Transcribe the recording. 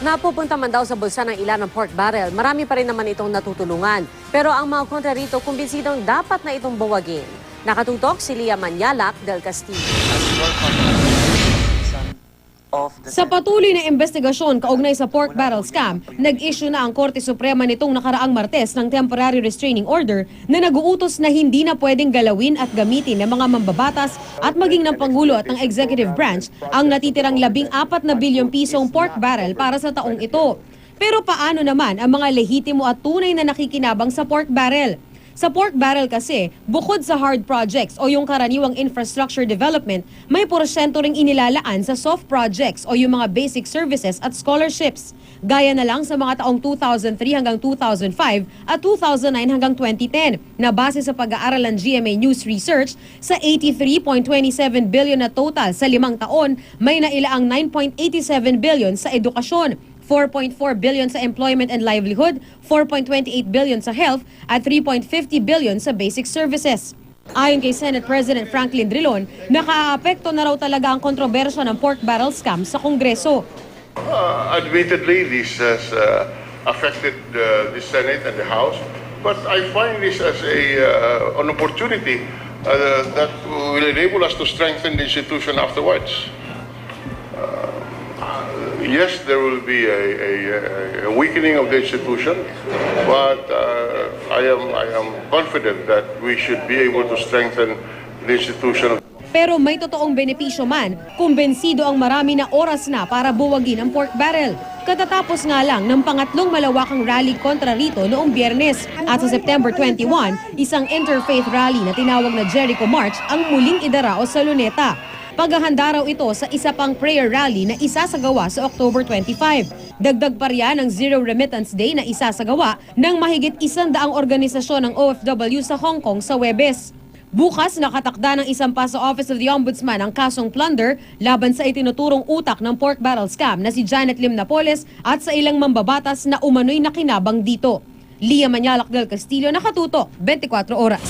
Napupunta man daw sa bulsa ng ilan ng pork barrel, marami pa rin naman itong natutulungan. Pero ang mga kontra rito, kumbinsidong dapat na itong bawagin. Nakatutok si Lia Manyalak del Castillo. Sa patuloy na investigasyon kaugnay sa pork barrel scam, nag-issue na ang Korte Suprema nitong nakaraang Martes ng temporary restraining order na nag-uutos na hindi na pwedeng galawin at gamitin ng mga mambabatas at maging ng Pangulo at ng Executive Branch ang natitirang 14 na bilyong pisong pork barrel para sa taong ito. Pero paano naman ang mga lehitimo at tunay na nakikinabang sa pork barrel? Sa pork barrel kasi, bukod sa hard projects o yung karaniwang infrastructure development, may porsyento ring inilalaan sa soft projects o yung mga basic services at scholarships. Gaya na lang sa mga taong 2003 hanggang 2005 at 2009 hanggang 2010 na base sa pag-aaral ng GMA News Research sa 83.27 billion na total sa 5 taon, may nailaang 9.87 billion sa edukasyon, 4.4 billion sa employment and livelihood, 4.28 billion sa health, at 3.50 billion sa basic services. Ayon kay Senate President Franklin Drilon, nakaapekto na raw talaga ang kontrobersya ng pork barrel scam sa Kongreso. Admittedly, this has affected the Senate and the House, but I find this as an opportunity that will enable us to strengthen the institution afterwards. Yes, there will be a weakening of the institution, but I am confident that we should be able to strengthen the institution. Pero may totoong benepisyo man, kumbensido ang marami na oras na para buwagin ang pork barrel. Katatapos nga lang ng pangatlong malawakang rally kontra rito noong Biyernes. At sa September 21, isang interfaith rally na tinawag na Jericho March ang muling idarao sa Luneta. Paghahanda raw ito sa isa pang prayer rally na isasagawa sa October 25. Dagdag pa riyan ang Zero Remittance Day na isasagawa ng mahigit 100 organisasyon ng OFW sa Hong Kong sa Huwebes. Bukas nakatakda ng isampa sa Office of the Ombudsman ang kasong plunder laban sa itinuturong utak ng pork barrel scam na si Janet Lim Napoles at sa ilang mambabatas na umano'y nakinabang dito. Lia Manyalak del Castillo, Nakatutok, 24 Oras.